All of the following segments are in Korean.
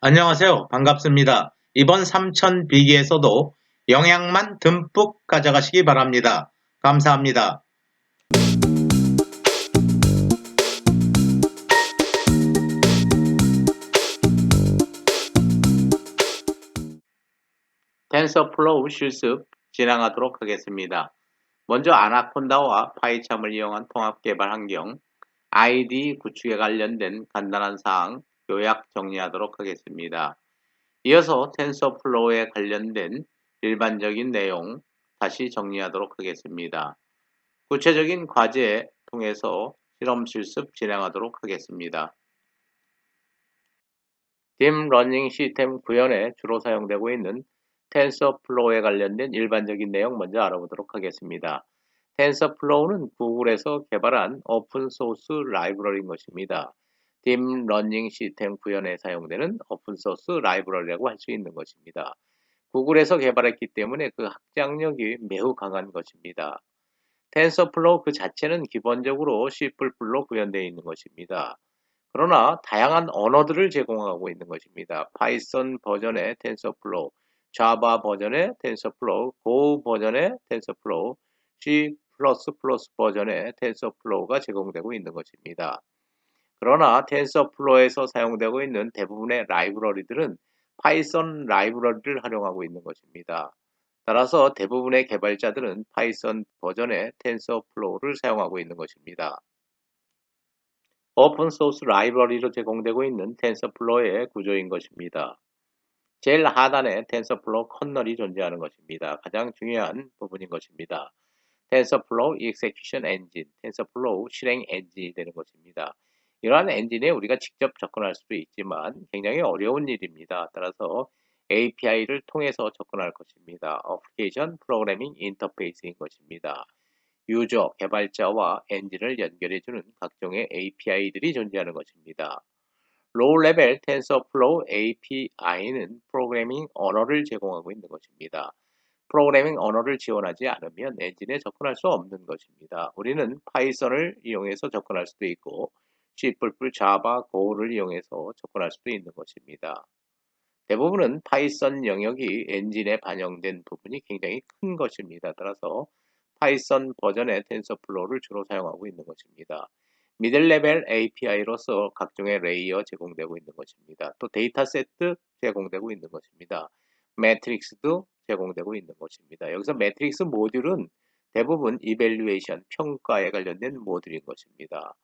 안녕하세요. 반갑습니다. 이번 삼천 비기에서도 영양만 듬뿍 가져가시기 바랍니다. 감사합니다. 텐서플로우 실습 진행하도록 하겠습니다. 먼저 아나콘다와 파이참을 이용한 통합 개발 환경, IDE 구축에 관련된 간단한 사항 요약 정리하도록 하겠습니다. 이어서 텐서플로우에 관련된 일반적인 내용 다시 정리하도록 하겠습니다. 구체적인 과제 통해서 실험 실습 진행하도록 하겠습니다. 딥러닝 시스템 구현에 주로 사용되고 있는 텐서플로우에 관련된 일반적인 내용 먼저 알아보도록 하겠습니다. 텐서플로우는 구글에서 개발한 오픈소스 라이브러리인 것입니다. 딥러닝 시스템 구현에 사용되는 오픈소스 라이브러리라고 할 수 있는 것입니다. 구글에서 개발했기 때문에 그 확장력이 매우 강한 것입니다. 텐서플로우 그 자체는 기본적으로 C++로 구현되어 있는 것입니다. 그러나 다양한 언어들을 제공하고 있는 것입니다. 파이썬 버전의 텐서플로우, 자바 버전의 텐서플로우, 고 버전의 텐서플로우, C++ 버전의 텐서플로우가 제공되고 있는 것입니다. 그러나 텐서플로우에서 사용되고 있는 대부분의 라이브러리들은 파이썬 라이브러리를 활용하고 있는 것입니다. 따라서 대부분의 개발자들은 파이썬 버전의 텐서플로우를 사용하고 있는 것입니다. 오픈소스 라이브러리로 제공되고 있는 텐서플로우의 구조인 것입니다. 제일 하단에 텐서플로우 커널이 존재하는 것입니다. 가장 중요한 부분인 것입니다. 텐서플로우 execution engine, 텐서플로우 실행 엔진이 되는 것입니다. 이러한 엔진에 우리가 직접 접근할 수도 있지만 굉장히 어려운 일입니다. 따라서 API를 통해서 접근할 것입니다. Application Programming Interface인 것입니다. 유저, 개발자와 엔진을 연결해주는 각종의 API들이 존재하는 것입니다. 로우 레벨 텐서플로우 API는 프로그래밍 언어를 제공하고 있는 것입니다. 프로그래밍 언어를 지원하지 않으면 엔진에 접근할 수 없는 것입니다. 우리는 파이썬을 이용해서 접근할 수도 있고 C++, 자바, 고를 이용해서 접근할 수도 있는 것입니다. 대부분은 파이썬 영역이 엔진에 반영된 부분이 굉장히 큰 것입니다. 따라서 파이썬 버전의 텐서플로우를 주로 사용하고 있는 것입니다. 미들 레벨 API로서 각종의 레이어 제공되고 있는 것입니다. 또 데이터 세트 제공되고 있는 것입니다. 매트릭스도 제공되고 있는 것입니다. 여기서 매트릭스 모듈은 대부분 이밸류에이션, 평가에 관련된 모듈인 것입니다.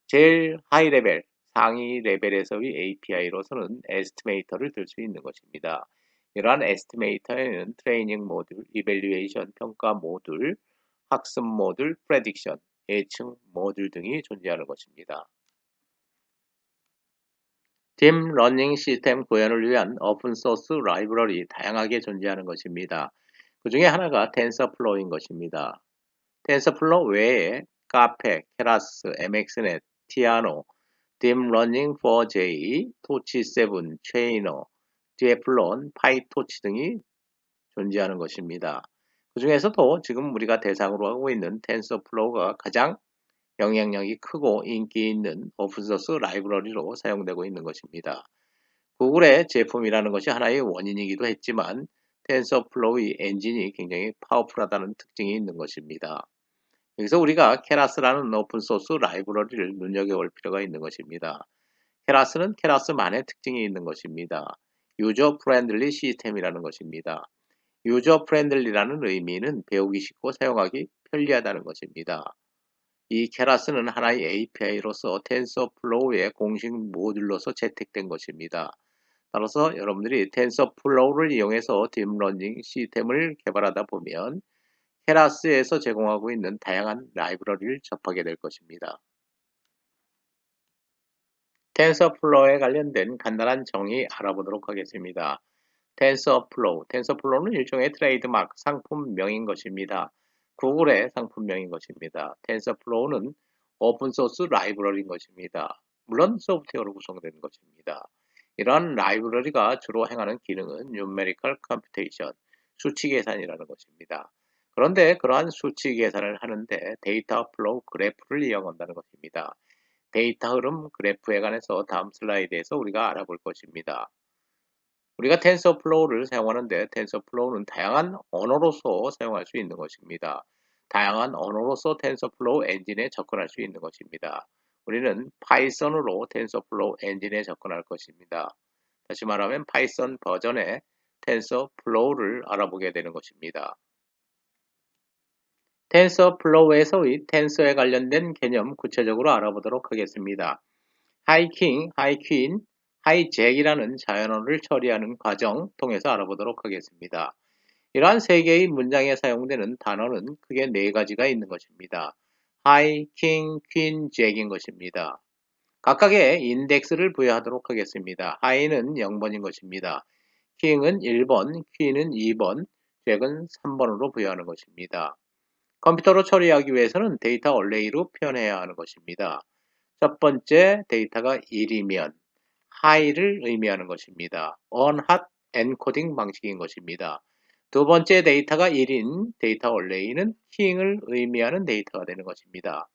제일 하이 레벨, 상위 레벨에서의 API로서는 에스티메이터를 들 수 있는 것입니다. 이러한 에스티메이터에는 트레이닝 모듈, 이밸류에이션, 평가 모듈, 학습 모듈, 프레딕션, 예측 모듈 등이 존재하는 것입니다. 딥러닝 시스템 구현을 위한 오픈소스 라이브러리 다양하게 존재하는 것입니다. 그 중에 하나가 텐서플로우인 것입니다. 텐서플로우 외에 카페, 케라스, MXNet, 티아노, 딥러닝 4J, 토치7, 체이너, 디애플론, 파이토치 등이 존재하는 것입니다. 그 중에서도 지금 우리가 대상으로 하고 있는 텐서플로우가 가장 영향력이 크고 인기 있는 오픈소스 라이브러리로 사용되고 있는 것입니다. 구글의 제품이라는 것이 하나의 원인이기도 했지만 텐서플로우의 엔진이 굉장히 파워풀하다는 특징이 있는 것입니다. 여기서 우리가 케라스라는 오픈소스 라이브러리를 눈여겨볼 필요가 있는 것입니다. 케라스는 케라스만의 특징이 있는 것입니다. 유저 프렌들리 시스템이라는 것입니다. 유저 프렌들리라는 의미는 배우기 쉽고 사용하기 편리하다는 것입니다. 이 케라스는 하나의 API로서 텐서플로우의 공식 모듈로서 채택된 것입니다. 따라서 여러분들이 텐서플로우를 이용해서 딥러닝 시스템을 개발하다 보면 케라스에서 제공하고 있는 다양한 라이브러리를 접하게 될 것입니다. 텐서플로우에 관련된 간단한 정의 알아보도록 하겠습니다. 텐서플로우는 일종의 트레이드마크 상품명인 것입니다. 구글의 상품명인 것입니다. 텐서플로우는 오픈소스 라이브러리인 것입니다. 물론 소프트웨어로 구성된 것입니다. 이러한 라이브러리가 주로 행하는 기능은 Numerical Computation, 수치 계산이라는 것입니다. 그런데 그러한 수치 계산을 하는데 데이터 플로우 그래프를 이용한다는 것입니다. 데이터 흐름 그래프에 관해서 다음 슬라이드에서 우리가 알아볼 것입니다. 우리가 텐서플로우를 사용하는데 텐서플로우는 다양한 언어로서 사용할 수 있는 것입니다. 다양한 언어로서 텐서플로우 엔진에 접근할 수 있는 것입니다. 우리는 파이썬으로 텐서플로우 엔진에 접근할 것입니다. 다시 말하면 파이썬 버전의 텐서플로우를 알아보게 되는 것입니다. 텐서플로우에서의 텐서에 관련된 개념 구체적으로 알아보도록 하겠습니다. 하이킹, 하이퀸, 하이잭이라는 자연어를 처리하는 과정 통해서 알아보도록 하겠습니다. 이러한 세 개의 문장에 사용되는 단어는 크게 네 가지가 있는 것입니다. 하이, 킹, 퀸, 잭인 것입니다. 각각의 인덱스를 부여하도록 하겠습니다. 하이는 0번인 것입니다. 킹은 1번, 퀸은 2번, 잭은 3번으로 부여하는 것입니다. 컴퓨터로 처리하기 위해서는 데이터 얼레이로 표현해야 하는 것입니다. 첫 번째 데이터가 1이면 high를 의미하는 것입니다. on-hot 엔코딩 방식인 것입니다. 두 번째 데이터가 1인 데이터 얼레이는 king을 의미하는 데이터가 되는 것입니다.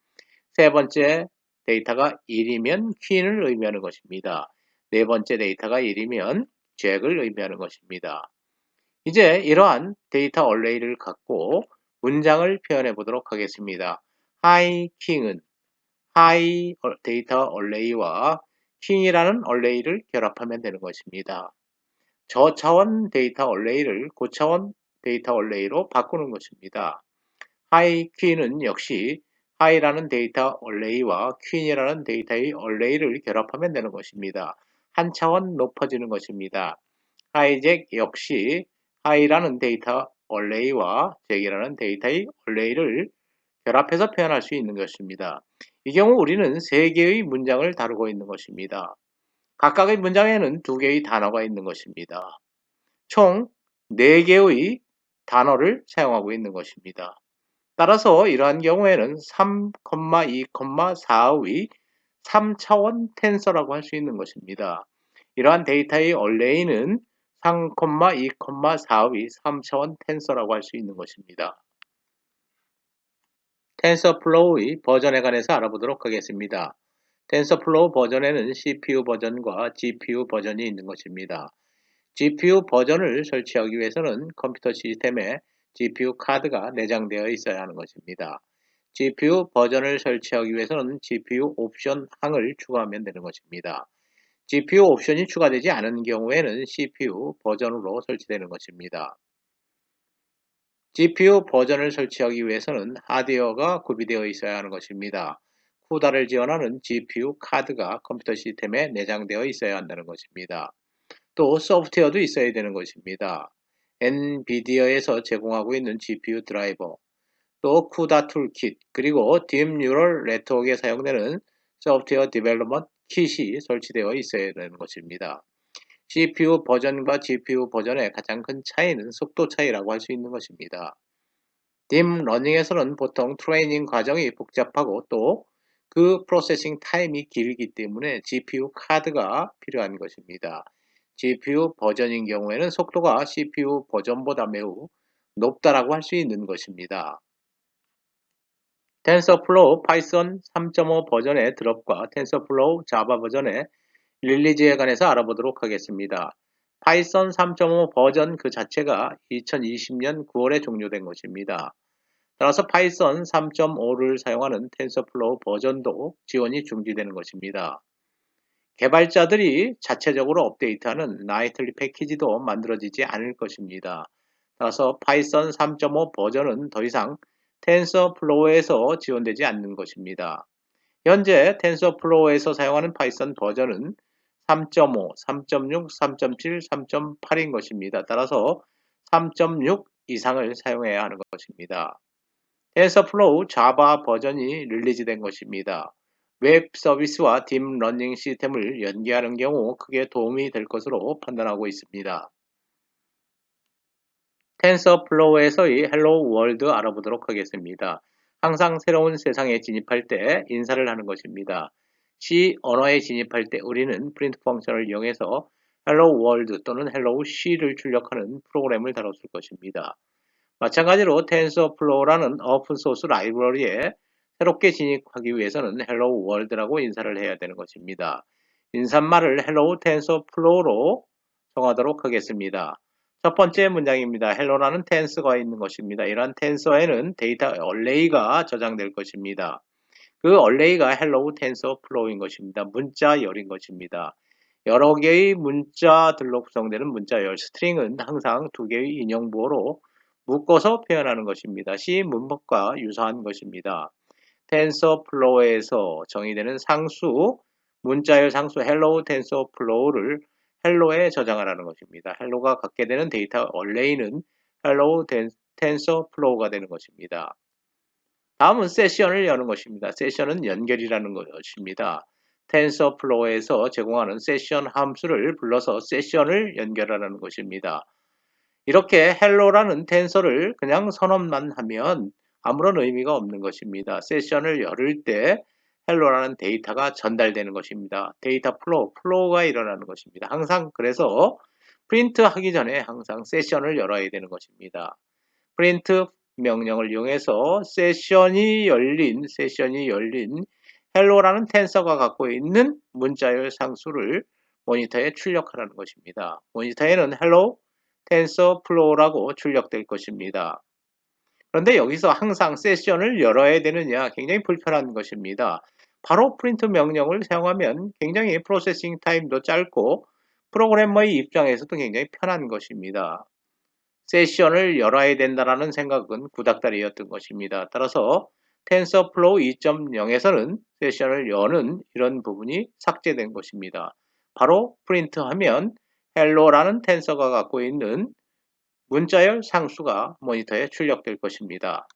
세 번째 데이터가 1이면 퀸을 의미하는 것입니다. 네 번째 데이터가 1이면 잭을 의미하는 것입니다. 이제 이러한 데이터 얼레이를 갖고 문장을 표현해 보도록 하겠습니다. hi king은 하이 데이터 얼레이와 킹이라는 얼레이를 결합하면 되는 것입니다. 저차원 데이터 얼레이를 고차원 데이터 얼레이로 바꾸는 것입니다. 하이 퀸은 역시 하이라는 데이터 얼레이와 퀸이라는 데이터의 얼레이를 결합하면 되는 것입니다. 한 차원 높아지는 것입니다. 하이잭 역시 하이라는 데이터 얼레이와 잭이라는 데이터의 얼레이를 결합해서 표현할 수 있는 것입니다. 이 경우 우리는 세 개의 문장을 다루고 있는 것입니다. 각각의 문장에는 두 개의 단어가 있는 것입니다. 총 4개의 단어를 사용하고 있는 것입니다. 따라서 이러한 경우에는 3, 2, 4의 3차원 텐서라고 할 수 있는 것입니다. 이러한 데이터의 얼레이는 3, 2, 4의 3차원 텐서라고 할 수 있는 것입니다. 텐서플로우의 버전에 관해서 알아보도록 하겠습니다. 텐서플로우 버전에는 CPU 버전과 GPU 버전이 있는 것입니다. GPU 버전을 설치하기 위해서는 컴퓨터 시스템에 GPU 카드가 내장되어 있어야 하는 것입니다. GPU 버전을 설치하기 위해서는 GPU 옵션 항을 추가하면 되는 것입니다. GPU 옵션이 추가되지 않은 경우에는 CPU 버전으로 설치되는 것입니다. GPU 버전을 설치하기 위해서는 하드웨어가 구비되어 있어야 하는 것입니다. 쿠다를 지원하는 GPU 카드가 컴퓨터 시스템에 내장되어 있어야 한다는 것입니다. 또 소프트웨어도 있어야 되는 것입니다. 엔비디아에서 제공하고 있는 GPU 드라이버, 또 쿠다 툴킷, 그리고 딥 뉴럴 네트워크에 사용되는 소프트웨어 디벨롭먼트 킷이 설치되어 있어야 되는 것입니다. CPU 버전과 GPU 버전의 가장 큰 차이는 속도 차이라고 할 수 있는 것입니다. 딥러닝에서는 보통 트레이닝 과정이 복잡하고 또 그 프로세싱 타임이 길기 때문에 GPU 카드가 필요한 것입니다. GPU 버전인 경우에는 속도가 CPU 버전보다 매우 높다라고 할 수 있는 것입니다. 텐서플로우 파이썬 3.5 버전의 드롭과 텐서플로우 자바 버전의 릴리즈에 관해서 알아보도록 하겠습니다. 파이썬 3.5 버전 그 자체가 2020년 9월에 종료된 것입니다. 따라서 파이썬 3.5를 사용하는 텐서플로우 버전도 지원이 중지되는 것입니다. 개발자들이 자체적으로 업데이트하는 나이틀리 패키지도 만들어지지 않을 것입니다. 따라서 파이썬 3.5 버전은 더 이상 텐서플로우에서 지원되지 않는 것입니다. 현재 텐서플로우에서 사용하는 파이썬 버전은 3.5, 3.6, 3.7, 3.8인 것입니다. 따라서 3.6 이상을 사용해야 하는 것입니다. 텐서플로우 자바 버전이 릴리즈된 것입니다. 웹 서비스와 딥러닝 시스템을 연계하는 경우 크게 도움이 될 것으로 판단하고 있습니다. 텐서플로우에서의 헬로 월드 알아보도록 하겠습니다. 항상 새로운 세상에 진입할 때 인사를 하는 것입니다. C 언어에 진입할 때 우리는 프린트 펑션을 이용해서 헬로 월드 또는 헬로 C를 출력하는 프로그램을 다뤘을 것입니다. 마찬가지로 텐서플로우라는 오픈소스 라이브러리에 새롭게 진입하기 위해서는 헬로 월드라고 인사를 해야 되는 것입니다. 인사말을 헬로 텐서플로우로 정하도록 하겠습니다. 첫 번째 문장입니다. hello라는 텐서가 있는 것입니다. 이러한 텐서에는 데이터 array가 저장될 것입니다. 그 array가 hello tensorflow인 것입니다. 문자열인 것입니다. 여러 개의 문자들로 구성되는 문자열, 스트링은 항상 두 개의 인형부호로 묶어서 표현하는 것입니다. C 문법과 유사한 것입니다. 텐서플로우에서 정의되는 상수, 문자열 상수 hello tensorflow를 hello에 저장하라는 것입니다. hello가 갖게 되는 데이터 array는 hello tensorflow가 되는 것입니다. 다음은 세션을 여는 것입니다. 세션은 연결이라는 것입니다. 텐서플로우에서 제공하는 세션 함수를 불러서 세션을 연결하라는 것입니다. 이렇게 hello라는 텐서를 그냥 선언만 하면 아무런 의미가 없는 것입니다. 세션을 열을 때 hello라는 데이터가 전달되는 것입니다. 데이터 플로우가 일어나는 것입니다. 항상 그래서 프린트 하기 전에 항상 세션을 열어야 되는 것입니다. 프린트 명령을 이용해서 세션이 열린 hello라는 텐서가 갖고 있는 문자열 상수를 모니터에 출력하라는 것입니다. 모니터에는 hello tensorflow라고 출력될 것입니다. 그런데 여기서 항상 세션을 열어야 되느냐 굉장히 불편한 것입니다. 바로 프린트 명령을 사용하면 굉장히 프로세싱 타임도 짧고 프로그래머의 입장에서도 굉장히 편한 것입니다. 세션을 열어야 된다는 생각은 구닥다리였던 것입니다. 따라서 텐서플로우 2.0에서는 세션을 여는 이런 부분이 삭제된 것입니다. 바로 프린트하면 hello라는 텐서가 갖고 있는 문자열 상수가 모니터에 출력될 것입니다.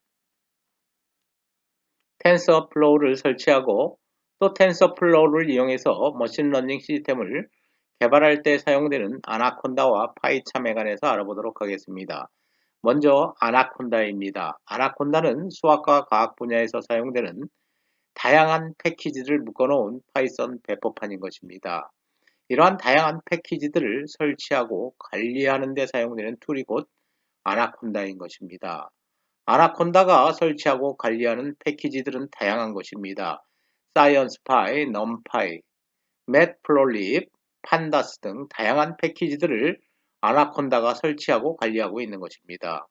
텐서플로우를 설치하고 또 텐서플로우를 이용해서 머신러닝 시스템을 개발할 때 사용되는 아나콘다와 파이참에 관해서 알아보도록 하겠습니다. 먼저 아나콘다입니다. 아나콘다는 수학과 과학 분야에서 사용되는 다양한 패키지를 묶어놓은 파이썬 배포판인 것입니다. 이러한 다양한 패키지들을 설치하고 관리하는 데 사용되는 툴이 곧 아나콘다인 것입니다. 아나콘다가 설치하고 관리하는 패키지들은 다양한 것입니다. 사이언스파이, numpy, matplotlib, 판다스 등 다양한 패키지들을 아나콘다가 설치하고 관리하고 있는 것입니다.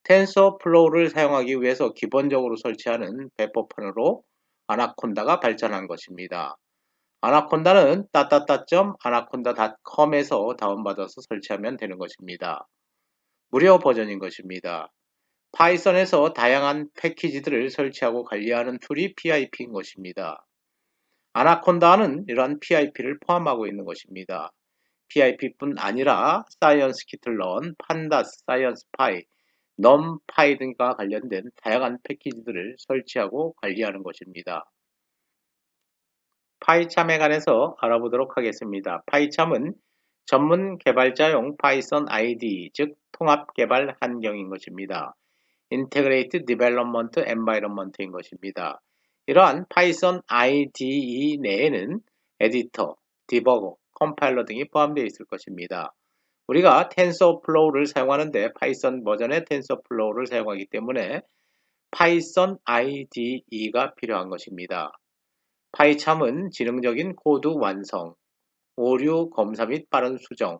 텐서플로우를 사용하기 위해서 기본적으로 설치하는 배포판으로 아나콘다가 발전한 것입니다. 아나콘다는 anaconda.anaconda.com에서 다운받아서 설치하면 되는 것입니다. 무료 버전인 것입니다. 파이썬에서 다양한 패키지들을 설치하고 관리하는 툴이 PIP인 것입니다. 아나콘다는 이러한 PIP를 포함하고 있는 것입니다. PIP뿐 아니라 사이언스키틀런, 판다스, 사이언스파이, numpy 등과 관련된 다양한 패키지들을 설치하고 관리하는 것입니다. 파이참에 관해서 알아보도록 하겠습니다. 파이참은 전문 개발자용 파이썬 IDE, 즉 통합 개발 환경인 것입니다. Integrated Development Environment인 것입니다. 이러한 파이썬 IDE 내에는 에디터, 디버거, 컴파일러 등이 포함되어 있을 것입니다. 우리가 텐서플로우를 사용하는데 파이썬 버전의 텐서플로우를 사용하기 때문에 파이썬 IDE가 필요한 것입니다. 파이참은 지능적인 코드 완성, 오류 검사 및 빠른 수정,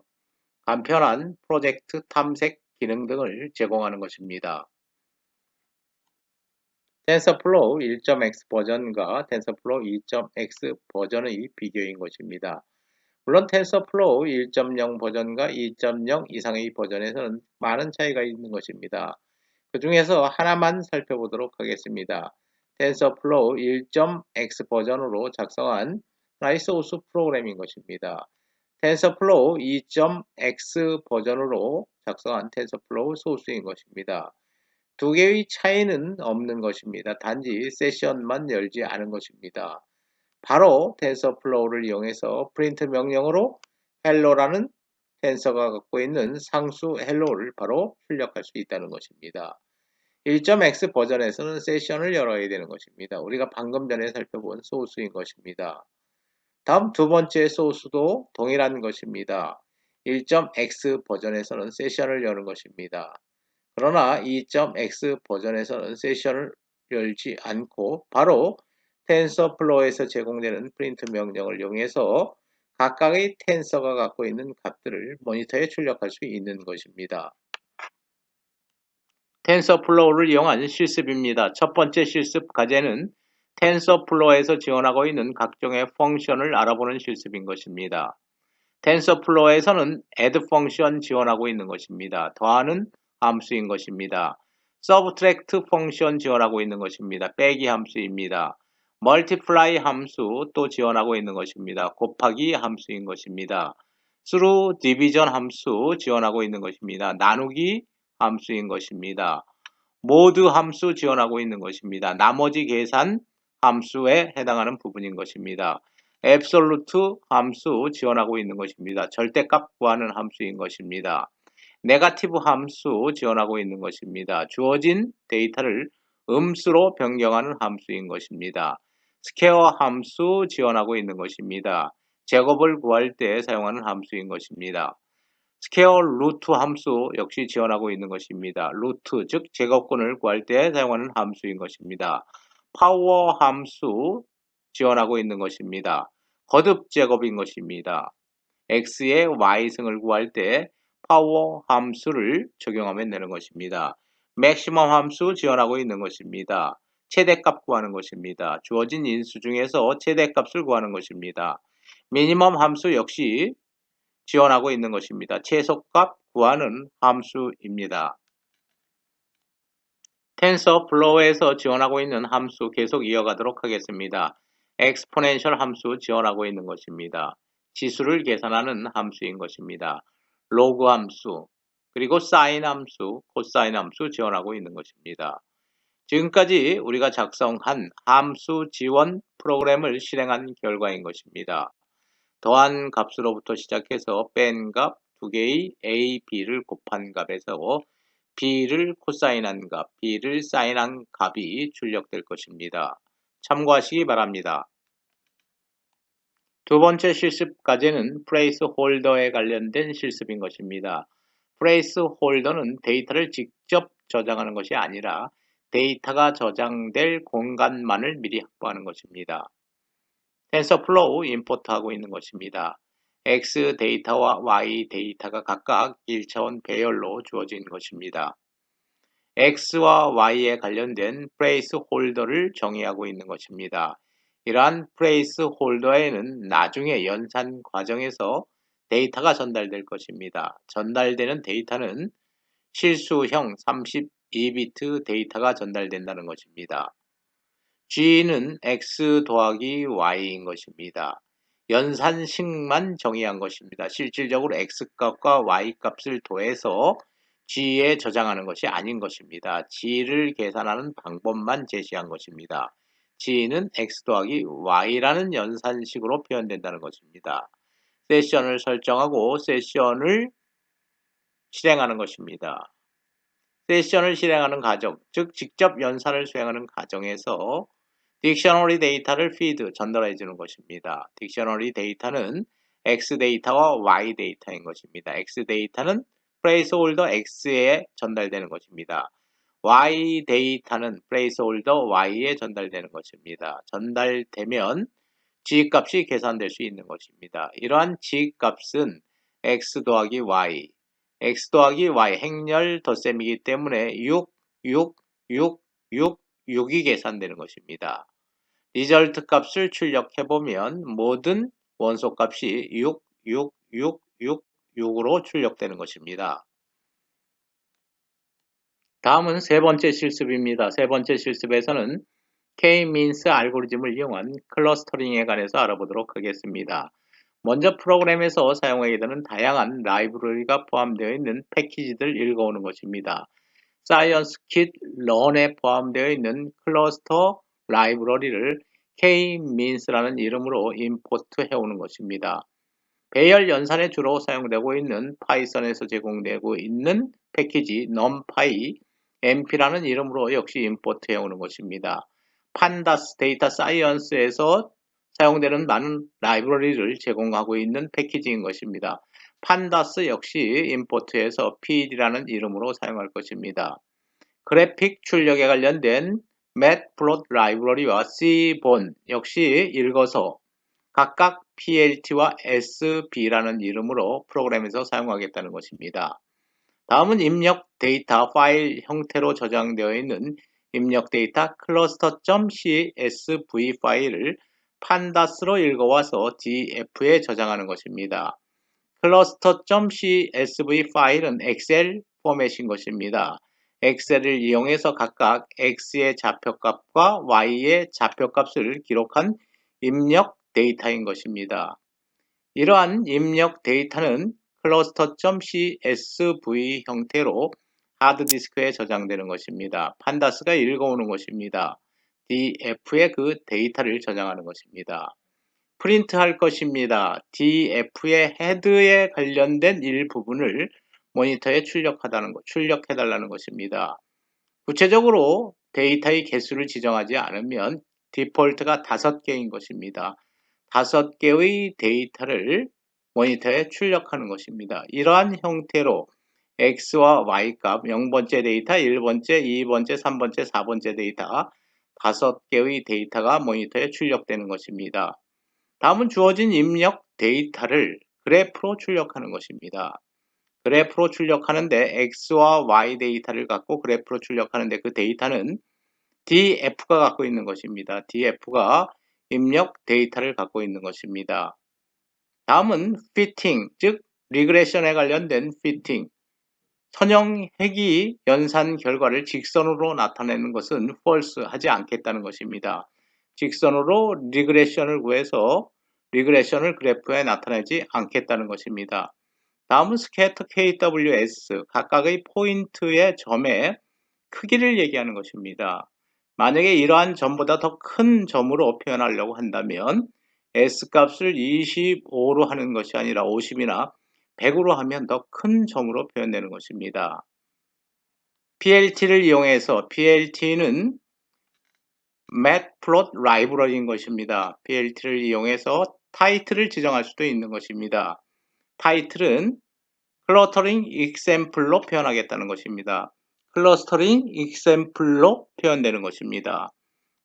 간편한 프로젝트 탐색 기능 등을 제공하는 것입니다. 텐서플로우 1.x 버전과 텐서플로우 2.x 버전의 비교인 것입니다. 물론 텐서플로우 1.0 버전과 2.0 이상의 버전에서는 많은 차이가 있는 것입니다. 그 중에서 하나만 살펴보도록 하겠습니다. 텐서플로우 1.x 버전으로 작성한 하나의 소스 프로그램인 것입니다. 텐서플로우 2.x 버전으로 작성한 텐서플로우 소스인 것입니다. 두 개의 차이는 없는 것입니다. 단지 세션만 열지 않은 것입니다. 바로 텐서플로우를 이용해서 프린트 명령으로 hello라는 텐서가 갖고 있는 상수 hello를 바로 출력할 수 있다는 것입니다. 1.x 버전에서는 세션을 열어야 되는 것입니다. 우리가 방금 전에 살펴본 소스인 것입니다. 다음 두 번째 소스도 동일한 것입니다. 1.x 버전에서는 세션을 여는 것입니다. 그러나 2.x 버전에서는 세션을 열지 않고 바로 텐서플로우에서 제공되는 프린트 명령을 이용해서 각각의 텐서가 갖고 있는 값들을 모니터에 출력할 수 있는 것입니다. 텐서플로우를 이용한 실습입니다. 첫 번째 실습 과제는 텐서플로우에서 지원하고 있는 각종의 펑션을 알아보는 실습인 것입니다. 텐서플로우에서는 add 펑션 지원하고 있는 것입니다. 더하는 함수인 것입니다. subtract 펑션 지원하고 있는 것입니다. 빼기 함수입니다. multiply 함수 또 지원하고 있는 것입니다. 곱하기 함수인 것입니다. through division 함수 지원하고 있는 것입니다. 나누기 함수인 것입니다. 모두 함수 지원하고 있는 것입니다. 나머지 계산 함수에 해당하는 부분인 것입니다. absolute 함수 지원하고 있는 것입니다. 절대값 구하는 함수인 것입니다. 네거티브 함수 지원하고 있는 것입니다. 주어진 데이터를 음수로 변경하는 함수인 것입니다. 스퀘어 함수 지원하고 있는 것입니다. 제곱을 구할 때 사용하는 함수인 것입니다. 스퀘어 루트 함수 역시 지원하고 있는 것입니다. 루트 즉 제곱근을 구할 때 사용하는 함수인 것입니다. 파워 함수 지원하고 있는 것입니다. 거듭 제곱인 것입니다. x의 y승을 구할 때 파워 함수를 적용하면 되는 것입니다. 맥시멈 함수 지원하고 있는 것입니다. 최대값 구하는 것입니다. 주어진 인수 중에서 최대값을 구하는 것입니다. 미니멈 함수 역시 지원하고 있는 것입니다. 최소값 구하는 함수입니다. 텐서플로우에서 지원하고 있는 함수 계속 이어가도록 하겠습니다. 엑스포넨셜 함수 지원하고 있는 것입니다. 지수를 계산하는 함수인 것입니다. 로그 함수, 그리고 사인 함수, 코사인 함수 지원하고 있는 것입니다. 지금까지 우리가 작성한 함수 지원 프로그램을 실행한 결과인 것입니다. 더한 값으로부터 시작해서 뺀 값 두 개의 a, b를 곱한 값에서 b를 코사인한 값, b를 사인한 값이 출력될 것입니다. 참고하시기 바랍니다. 두 번째 실습 과제는 플레이스 홀더에 관련된 실습인 것입니다. 플레이스 홀더는 데이터를 직접 저장하는 것이 아니라 데이터가 저장될 공간만을 미리 확보하는 것입니다. 텐서플로우 임포트하고 있는 것입니다. X 데이터와 Y 데이터가 각각 1차원 배열로 주어진 것입니다. X와 Y에 관련된 플레이스 홀더를 정의하고 있는 것입니다. 이러한 플레이스 홀더에는 나중에 연산 과정에서 데이터가 전달될 것입니다. 전달되는 데이터는 실수형 32비트 데이터가 전달된다는 것입니다. G는 X 더하기 Y인 것입니다. 연산식만 정의한 것입니다. 실질적으로 X값과 Y값을 더해서 G에 저장하는 것이 아닌 것입니다. G를 계산하는 방법만 제시한 것입니다. G는 X 더하기 Y라는 연산식으로 표현된다는 것입니다. 세션을 설정하고 세션을 실행하는 것입니다. 세션을 실행하는 과정, 즉 직접 연산을 수행하는 과정에서 딕셔너리 데이터를 피드, 전달해 주는 것입니다. 딕셔너리 데이터는 X 데이터와 Y 데이터인 것입니다. X 데이터는 플레이스홀더 X에 전달되는 것입니다. Y 데이터는 플레이스홀더 Y에 전달되는 것입니다. 전달되면 G 값이 계산될 수 있는 것입니다. 이러한 G 값은 X 더하기 Y, X 더하기 Y 행렬 덧셈이기 때문에 6, 6, 6, 6, 6이 계산되는 것입니다. 리절트 값을 출력해보면 모든 원소 값이 6, 6, 6, 6, 6으로 출력되는 것입니다. 다음은 세 번째 실습입니다. 세 번째 실습에서는 K-means 알고리즘을 이용한 클러스터링에 관해서 알아보도록 하겠습니다. 먼저 프로그램에서 사용하게 되는 다양한 라이브러리가 포함되어 있는 패키지들 읽어오는 것입니다. scikit-learn에 포함되어 있는 클러스터 라이브러리를 K-means라는 이름으로 임포트 해오는 것입니다. 배열 연산에 주로 사용되고 있는 파이썬에서 제공되고 있는 패키지 numpy, mp라는 이름으로 역시 임포트 해오는 것입니다. 판다스 데이터 사이언스에서 사용되는 많은 라이브러리를 제공하고 있는 패키지인 것입니다. 판다스 역시 임포트해서 PD라는 이름으로 사용할 것입니다. 그래픽 출력에 관련된 matplotlib 라이브러리와 cbon 역시 읽어서 각각 PLT와 SB라는 이름으로 프로그램에서 사용하겠다는 것입니다. 다음은 입력 데이터 파일 형태로 저장되어 있는 입력 데이터 cluster.csv 파일을 판다스로 읽어와서 DF에 저장하는 것입니다. cluster.csv 파일은 엑셀 포맷인 것입니다. 엑셀을 이용해서 각각 X의 좌표값과 Y의 좌표값을 기록한 입력 데이터인 것입니다. 이러한 입력 데이터는 cluster.csv 형태로 하드디스크에 저장되는 것입니다. 판다스가 읽어오는 것입니다. DF에 그 데이터를 저장하는 것입니다. 프린트할 것입니다. DF의 헤드에 관련된 일부분을 모니터에 출력해달라는 것입니다. 구체적으로 데이터의 개수를 지정하지 않으면 디폴트가 5개인 것입니다. 5개의 데이터를 모니터에 출력하는 것입니다. 이러한 형태로 X와 Y 값 0번째 데이터, 1번째, 2번째, 3번째, 4번째 데이터 5개의 데이터가 모니터에 출력되는 것입니다. 다음은 주어진 입력 데이터를 그래프로 출력하는 것입니다. 그래프로 출력하는데 X와 Y 데이터를 갖고 그래프로 출력하는데 그 데이터는 DF가 갖고 있는 것입니다. DF가 입력 데이터를 갖고 있는 것입니다. 다음은 fitting, 즉 리그레션에 관련된 fitting. 선형핵이 연산 결과를 직선으로 나타내는 것은 false 하지 않겠다는 것입니다. 직선으로 리그레션을 구해서 리그레션을 그래프에 나타내지 않겠다는 것입니다. 다음은 scatter KWS, 각각의 포인트의 점의 크기를 얘기하는 것입니다. 만약에 이러한 점보다 더 큰 점으로 표현하려고 한다면 S값을 25로 하는 것이 아니라 50이나 100으로 하면 더 큰 점으로 표현되는 것입니다. PLT를 이용해서 PLT는 Matplot 라이브러리인 것입니다. PLT를 이용해서 타이틀을 지정할 수도 있는 것입니다. 타이틀은 클러스터링 example로 표현하겠다는 것입니다. 클러스터링 example로 표현되는 것입니다.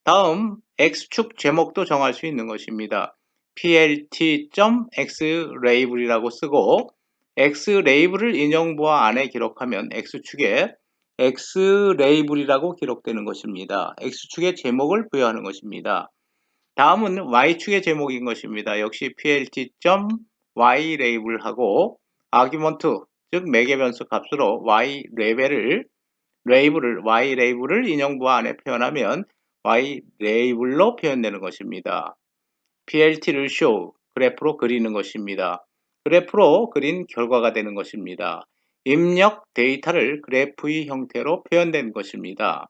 다음 X축 제목도 정할 수 있는 것입니다. plt.xlabel이라고 쓰고 xlabel을 인용부호 안에 기록하면 X축에 xlabel이라고 기록되는 것입니다. X축의 제목을 부여하는 것입니다. 다음은 Y축의 제목인 것입니다. 역시 plt.ylabel하고 아규먼트, 즉 매개변수 값으로 ylabel을 ylabel을 인용부호 안에 표현하면 ylabel로 표현되는 것입니다. plt를 show, 그래프로 그리는 것입니다. 그래프로 그린 결과가 되는 것입니다. 입력 데이터를 그래프의 형태로 표현된 것입니다.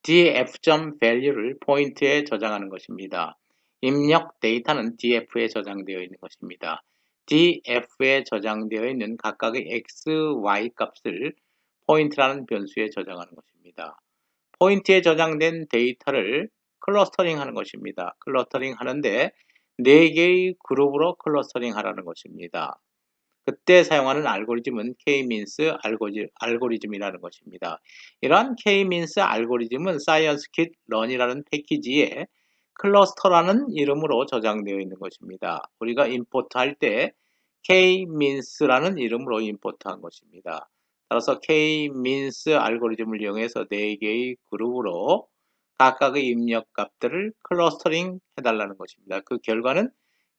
df.value를 포인트에 저장하는 것입니다. 입력 데이터는 df에 저장되어 있는 것입니다. df에 저장되어 있는 각각의 x, y 값을 포인트라는 변수에 저장하는 것입니다. 포인트에 저장된 데이터를 클러스터링 하는 것입니다. 클러스터링 하는데 4개의 그룹으로 클러스터링 하라는 것입니다. 그때 사용하는 알고리즘은 K-means 알고리즘이라는 것입니다. 이러한 K-means 알고리즘은 scikit-learn이라는 패키지에 클러스터라는 이름으로 저장되어 있는 것입니다. 우리가 임포트할 때 K-means라는 이름으로 임포트한 것입니다. 따라서 K-means 알고리즘을 이용해서 4개의 그룹으로 각각의 입력 값들을 클러스터링 해달라는 것입니다. 그 결과는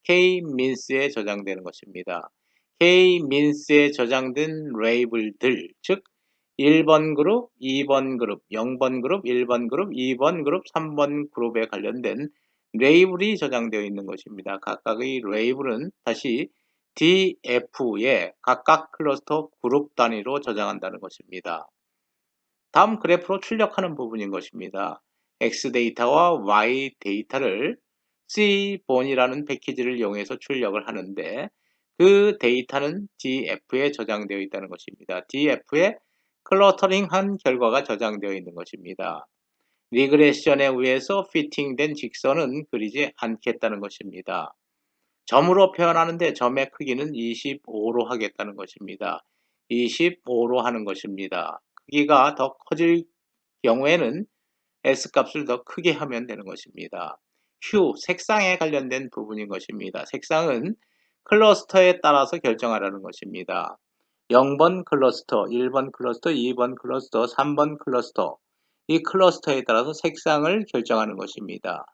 K-means에 저장되는 것입니다. K-means에 저장된 레이블들, 즉 1번 그룹, 2번 그룹, 0번 그룹, 1번 그룹, 2번 그룹, 3번 그룹에 관련된 레이블이 저장되어 있는 것입니다. 각각의 레이블은 다시 DF에 각각 클러스터 그룹 단위로 저장한다는 것입니다. 다음 그래프로 출력하는 부분인 것입니다. X 데이터와 Y 데이터를 C본이라는 패키지를 이용해서 출력을 하는데 그 데이터는 DF에 저장되어 있다는 것입니다. DF에 클러터링한 결과가 저장되어 있는 것입니다. 리그레션에 의해서 피팅된 직선은 그리지 않겠다는 것입니다. 점으로 표현하는데 점의 크기는 25로 하겠다는 것입니다. 25로 하는 것입니다. 크기가 더 커질 경우에는 S값을 더 크게 하면 되는 것입니다. 휴, 색상에 관련된 부분인 것입니다. 색상은 클러스터에 따라서 결정하라는 것입니다. 0번 클러스터, 1번 클러스터, 2번 클러스터, 3번 클러스터. 이 클러스터에 따라서 색상을 결정하는 것입니다.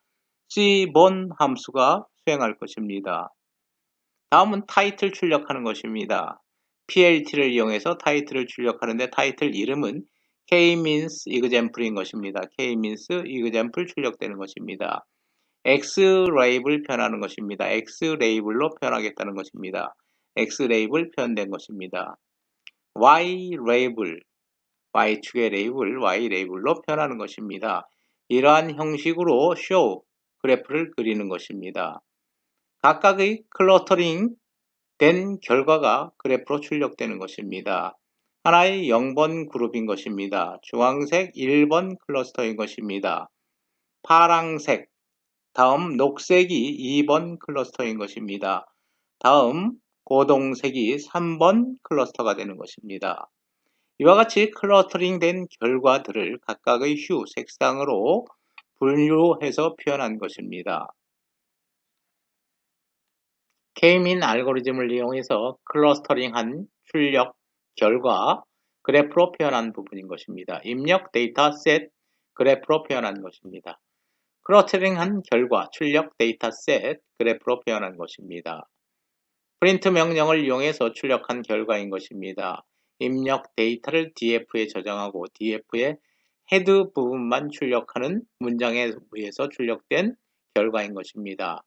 C번 함수가 수행할 것입니다. 다음은 타이틀 출력하는 것입니다. PLT를 이용해서 타이틀을 출력하는데 타이틀 이름은 K-means example인 것입니다. K-means example 출력되는 것입니다. X-label 표현하는 것입니다. X-label로 표현하겠다는 것입니다. X-label 표현된 것입니다. Y-label, Y축의 레이블, Y-label로 표현하는 것입니다. 이러한 형식으로 show, 그래프를 그리는 것입니다. 각각의 클러터링 된 결과가 그래프로 출력되는 것입니다. 하나의 0번 그룹인 것입니다. 주황색 1번 클러스터인 것입니다. 파랑색, 다음 녹색이 2번 클러스터인 것입니다. 다음 고동색이 3번 클러스터가 되는 것입니다. 이와 같이 클러터링 된 결과들을 각각의 휴 색상으로 분류해서 표현한 것입니다. K-mean 알고리즘을 이용해서 클러스터링한 출력 결과 그래프로 표현한 부분인 것입니다. 입력 데이터 셋 그래프로 표현한 것입니다. 클러스터링한 결과 출력 데이터 셋 그래프로 표현한 것입니다. 프린트 명령을 이용해서 출력한 결과인 것입니다. 입력 데이터를 DF에 저장하고 DF의 헤드 부분만 출력하는 문장에 의해서 출력된 결과인 것입니다.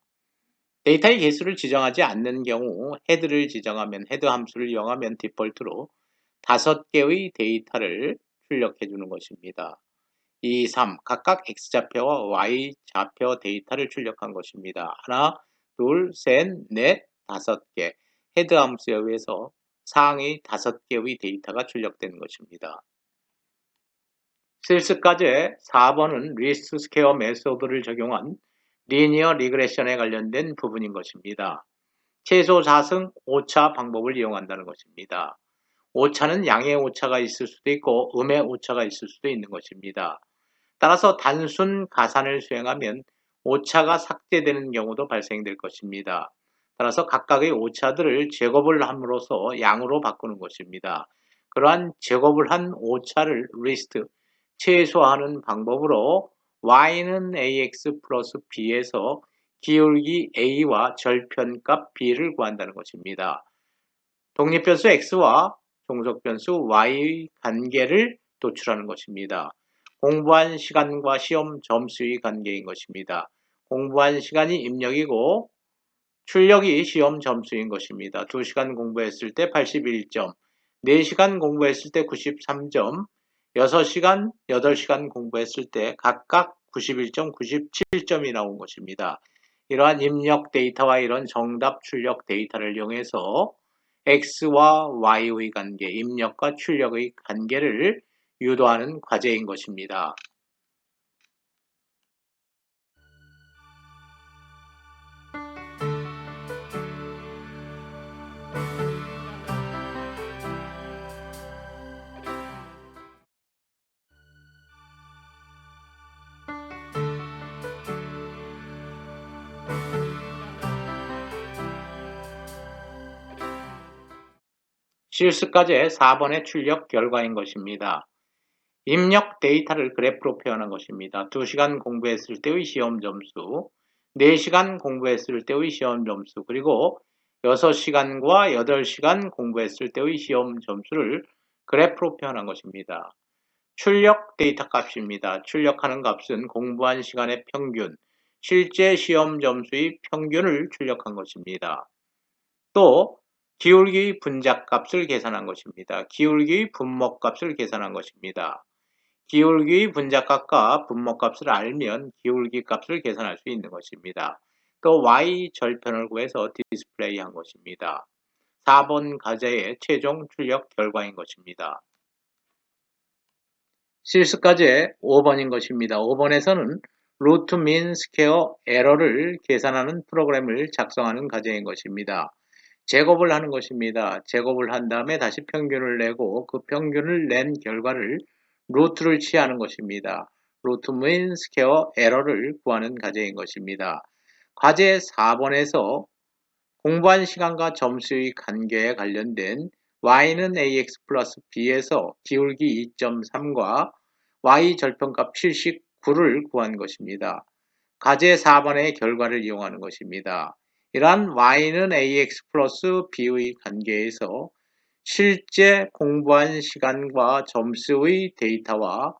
데이터의 개수를 지정하지 않는 경우 헤드를 지정하면 헤드 함수를 이용하면 디폴트로 5개의 데이터를 출력해 주는 것입니다. 2, 3 각각 X좌표와 Y좌표 데이터를 출력한 것입니다. 하나, 둘, 셋, 넷, 5개 헤드 함수에 의해서 상위 5개의 데이터가 출력된 것입니다. 실습과제 4번은 리스트 스퀘어 메소드를 적용한 리니어 리그레션에 관련된 부분인 것입니다. 최소 자승 오차 방법을 이용한다는 것입니다. 오차는 양의 오차가 있을 수도 있고 음의 오차가 있을 수도 있는 것입니다. 따라서 단순 가산을 수행하면 오차가 삭제되는 경우도 발생될 것입니다. 따라서 각각의 오차들을 제곱을 함으로써 양으로 바꾸는 것입니다. 그러한 제곱을 한 오차를 리스트, 최소화하는 방법으로 y는 ax 플러스 b에서 기울기 a와 절편값 b를 구한다는 것입니다. 독립변수 x와 종속변수 y의 관계를 도출하는 것입니다. 공부한 시간과 시험 점수의 관계인 것입니다. 공부한 시간이 입력이고 출력이 시험 점수인 것입니다. 2시간 공부했을 때 81점, 4시간 공부했을 때 93점, 6시간, 8시간 공부했을 때 각각 91점, 97점이 나온 것입니다. 이러한 입력 데이터와 이런 정답 출력 데이터를 이용해서 X와 Y의 관계, 입력과 출력의 관계를 유도하는 과제인 것입니다. 실습과제 4번의 출력 결과인 것입니다. 입력 데이터를 그래프로 표현한 것입니다. 2시간 공부했을 때의 시험 점수, 4시간 공부했을 때의 시험 점수, 그리고 6시간과 8시간 공부했을 때의 시험 점수를 그래프로 표현한 것입니다. 출력 데이터 값입니다. 출력하는 값은 공부한 시간의 평균, 실제 시험 점수의 평균을 출력한 것입니다. 또 기울기 분자값을 계산한 것입니다. 기울기 분모값을 계산한 것입니다. 기울기 분자값과 분모값을 알면 기울기 값을 계산할 수 있는 것입니다. 또 y 절편을 구해서 디스플레이한 것입니다. 4번 과제의 최종 출력 결과인 것입니다. 실습과제 5번인 것입니다. 5번에서는 루트 민 스퀘어 에러를 계산하는 프로그램을 작성하는 과제인 것입니다. 제곱을 하는 것입니다. 제곱을 한 다음에 다시 평균을 내고 그 평균을 낸 결과를 루트를 취하는 것입니다. 루트 민 스퀘어 에러를 구하는 과제인 것입니다. 과제 4번에서 공부한 시간과 점수의 관계에 관련된 y는 ax 플러스 b에서 기울기 2.3과 y 절편값 79를 구한 것입니다. 과제 4번의 결과를 이용하는 것입니다. 이러한 y는 ax 플러스 b의 관계에서 실제 공부한 시간과 점수의 데이터와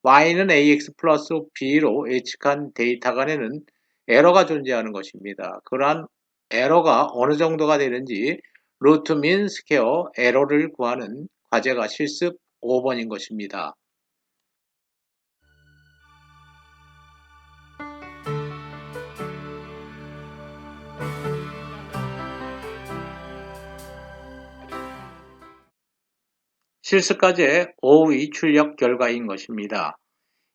y는 ax 플러스 b로 예측한 데이터 간에는 에러가 존재하는 것입니다. 그러한 에러가 어느 정도가 되는지 루트 민 스퀘어 에러를 구하는 과제가 실습 5번인 것입니다. 실습 과제 5의 출력 결과인 것입니다.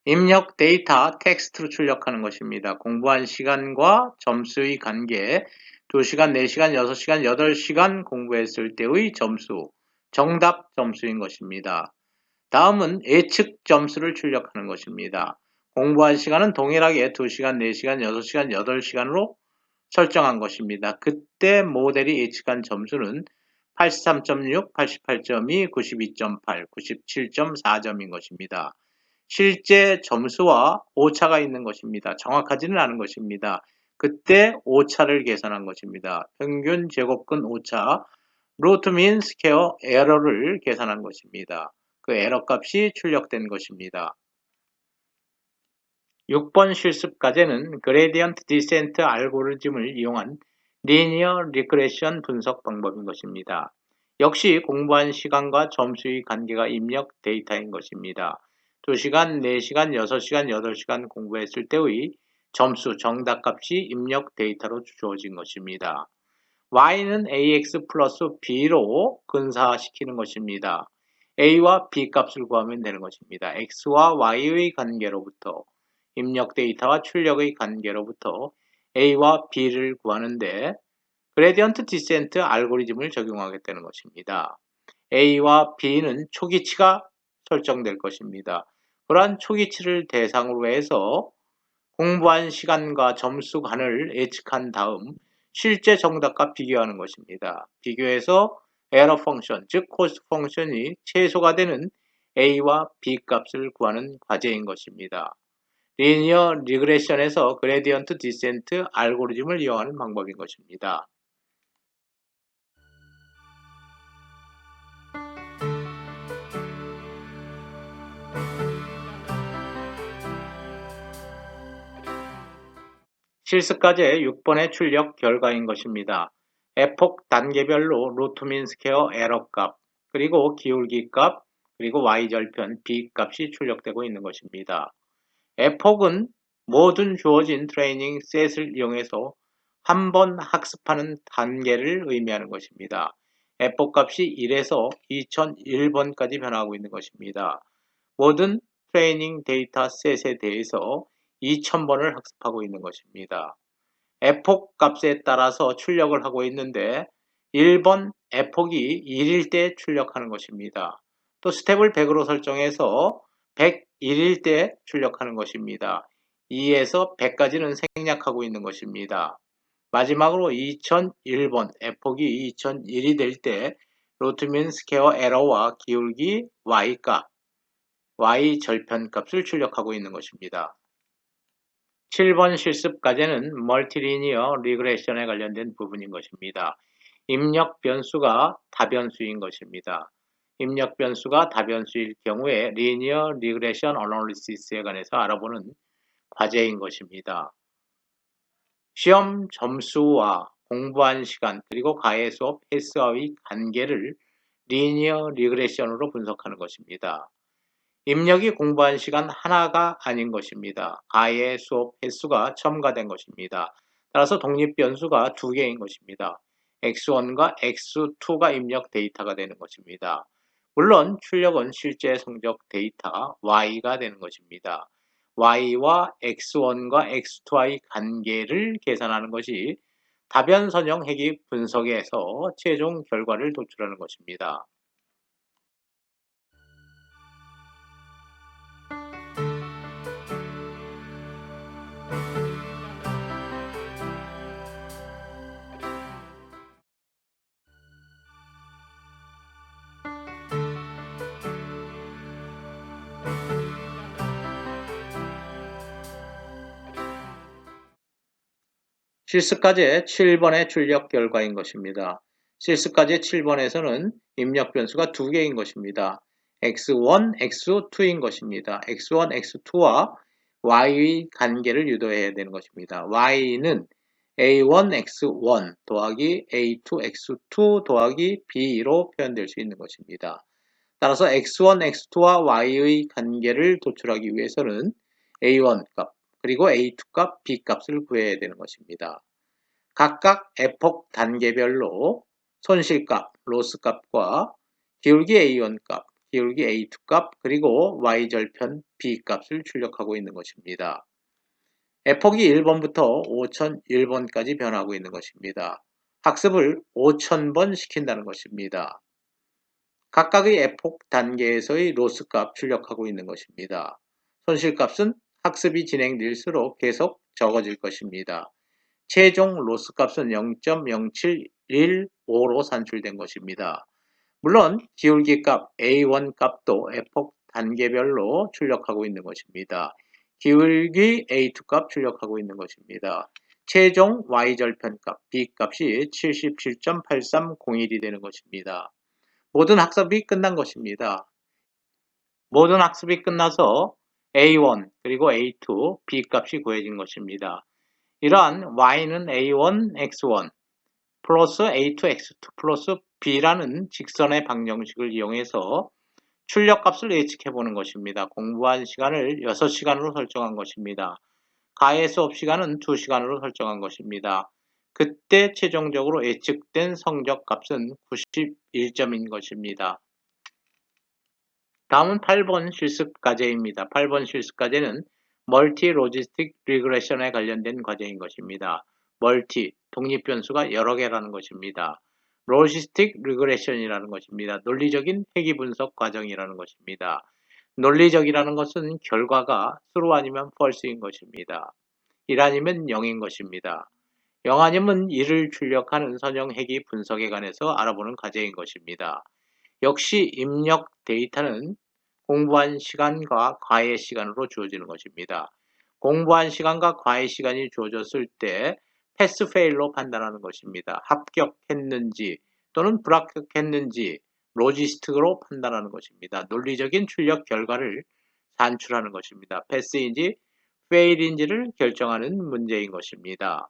입력 데이터 텍스트로 출력하는 것입니다. 공부한 시간과 점수의 관계, 2시간, 4시간, 6시간, 8시간 공부했을 때의 점수, 정답 점수인 것입니다. 다음은 예측 점수를 출력하는 것입니다. 공부한 시간은 동일하게 2시간, 4시간, 6시간, 8시간으로 설정한 것입니다. 그때 모델이 예측한 점수는 83.6, 88.2, 92.8, 97.4점인 것입니다. 실제 점수와 오차가 있는 것입니다. 정확하지는 않은 것입니다. 그때 오차를 계산한 것입니다. 평균 제곱근 오차, 루트 민 스퀘어 에러를 계산한 것입니다. 그 에러 값이 출력된 것입니다. 6번 실습 과제는 그레디언트 디센트 알고리즘을 이용한 리니어 리그레션 분석 방법인 것입니다. 역시 공부한 시간과 점수의 관계가 입력 데이터인 것입니다. 2시간, 4시간, 6시간, 8시간 공부했을 때의 점수 정답값이 입력 데이터로 주어진 것입니다. y는 ax 플러스 b로 근사시키는 것입니다. a와 b 값을 구하면 되는 것입니다. x와 y의 관계로부터 입력 데이터와 출력의 관계로부터 a와 b를 구하는데 그레디언트 디센트 알고리즘을 적용하겠다는 것입니다. a와 b는 초기치가 설정될 것입니다. 그러한 초기치를 대상으로 해서 공부한 시간과 점수간을 예측한 다음 실제 정답과 비교하는 것입니다. 비교해서 에러 펑션, 즉 코스트 펑션이 최소가 되는 a와 b 값을 구하는 과제인 것입니다. 리니어 리그레션에서 그레디언트 디센트 알고리즘을 이용하는 방법인 것입니다. 실습과제 6번의 출력 결과인 것입니다. 에폭 단계별로 루트 민 스퀘어 에러 값, 그리고 기울기 값, 그리고 y절편 b 값이 출력되고 있는 것입니다. 에폭은 모든 주어진 트레이닝 셋을 이용해서 한 번 학습하는 단계를 의미하는 것입니다. 에폭 값이 1에서 2001번까지 변화하고 있는 것입니다. 모든 트레이닝 데이터 셋에 대해서 2000번을 학습하고 있는 것입니다. 에폭 값에 따라서 출력을 하고 있는데 1번 에폭이 1일 때 출력하는 것입니다. 또 스텝을 100으로 설정해서 101일 때 출력하는 것입니다. 2에서 100까지는 생략하고 있는 것입니다. 마지막으로 2001번 에폭이 2001이 될 때 루트민 스퀘어 에러와 기울기 y 값, y 절편 값을 출력하고 있는 것입니다. 7번 실습 과제는 멀티리니어 리그레션에 관련된 부분인 것입니다. 입력 변수가 다변수인 것입니다. 입력 변수가 다변수일 경우에 리니어 리그레션 어널리시스에 관해서 알아보는 과제인 것입니다. 시험 점수와 공부한 시간 그리고 과외 수업 횟수와의 관계를 리니어 리그레션으로 분석하는 것입니다. 입력이 공부한 시간 하나가 아닌 것입니다. 과외 수업 횟수가 첨가된 것입니다. 따라서 독립 변수가 2개인 것입니다. x1과 x2가 입력 데이터가 되는 것입니다. 물론 출력은 실제 성적 데이터 y가 되는 것입니다. y와 x1과 x2와의 관계를 계산하는 것이 다변선형 핵이 분석에서 최종 결과를 도출하는 것입니다. 실습과제 7번의 출력 결과인 것입니다. 실습과제 7번에서는 입력 변수가 2개인 것입니다. x1, x2인 것입니다. x1, x2와 y의 관계를 유도해야 되는 것입니다. y는 a1, x1 더하기 a2, x2 더하기 b로 표현될 수 있는 것입니다. 따라서 x1, x2와 y의 관계를 도출하기 위해서는 a1 값, 그리고 a2 값, b 값을 구해야 되는 것입니다. 각각 에폭 단계별로 손실값, 로스값과 기울기 a1 값, 기울기 a2 값, 그리고 y절편 b 값을 출력하고 있는 것입니다. 에폭이 1번부터 5001번까지 변하고 있는 것입니다. 학습을 5000번 시킨다는 것입니다. 각각의 에폭 단계에서의 로스값 출력하고 있는 것입니다. 손실값은 학습이 진행될수록 계속 적어질 것입니다. 최종 로스값은 0.0715로 산출된 것입니다. 물론 기울기 값 A1 값도 에폭 단계별로 출력하고 있는 것입니다. 기울기 A2 값 출력하고 있는 것입니다. 최종 Y절편 값 B 값이 77.8301이 되는 것입니다. 모든 학습이 끝난 것입니다. 모든 학습이 끝나서 A1 그리고 A2, B 값이 구해진 것입니다. 이러한 y는 a1, x1 플러스 a2, x2 플러스 b라는 직선의 방정식을 이용해서 출력값을 예측해보는 것입니다. 공부한 시간을 6시간으로 설정한 것입니다. 가해 수업 시간은 2시간으로 설정한 것입니다. 그때 최종적으로 예측된 성적값은 91점인 것입니다. 다음은 8번 실습과제입니다. 8번 실습과제는 멀티 로지스틱 리그레션에 관련된 과제인 것입니다. 멀티, 독립변수가 여러 개라는 것입니다. 로지스틱 리그레션이라는 것입니다. 논리적인 회귀 분석 과정이라는 것입니다. 논리적이라는 것은 결과가 true 아니면 false인 것입니다. 1 아니면 0인 것입니다. 0 아니면 1을 출력하는 선형 회귀 분석에 관해서 알아보는 과제인 것입니다. 역시 입력 데이터는 공부한 시간과 과외 시간으로 주어지는 것입니다. 공부한 시간과 과외 시간이 주어졌을 때 패스 페일로 판단하는 것입니다. 합격했는지 또는 불합격했는지 로지스틱으로 판단하는 것입니다. 논리적인 출력 결과를 산출하는 것입니다. 패스인지 페일인지를 결정하는 문제인 것입니다.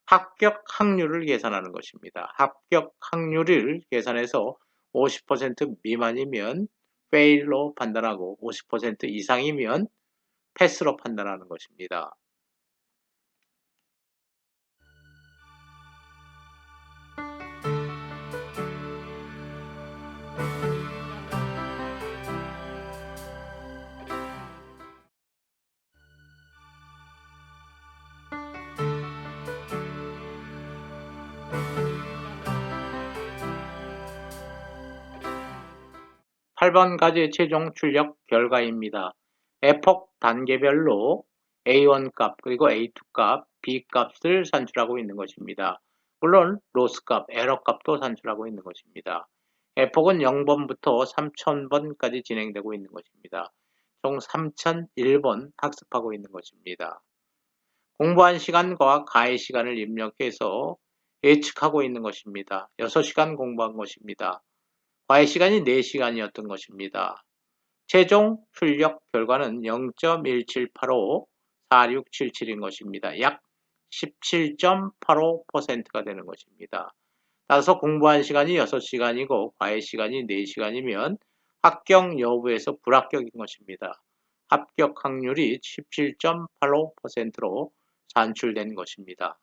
합격 확률을 계산하는 것입니다. 합격 확률을 계산해서 50% 미만이면 fail로 판단하고 50% 이상이면 패스로 판단하는 것입니다. (8번) 과제 최종 출력 결과입니다. 에폭 단계별로 A1 값, 그리고 A2 값, B 값을 산출하고 있는 것입니다. 물론 로스 값, 에러 값도 산출하고 있는 것입니다. 에폭은 0번부터 3000번까지 진행되고 있는 것입니다. 총 3001번 학습하고 있는 것입니다. 공부한 시간과 가해 시간을 입력해서 예측하고 있는 것입니다. 6시간 공부한 것입니다. 과외 시간이 4시간이었던 것입니다. 최종 출력 결과는 0.17854677인 것입니다. 약 17.85%가 되는 것입니다. 따라서 공부한 시간이 6시간이고 과외 시간이 4시간이면 합격 여부에서 불합격인 것입니다. 합격 확률이 17.85%로 산출된 것입니다.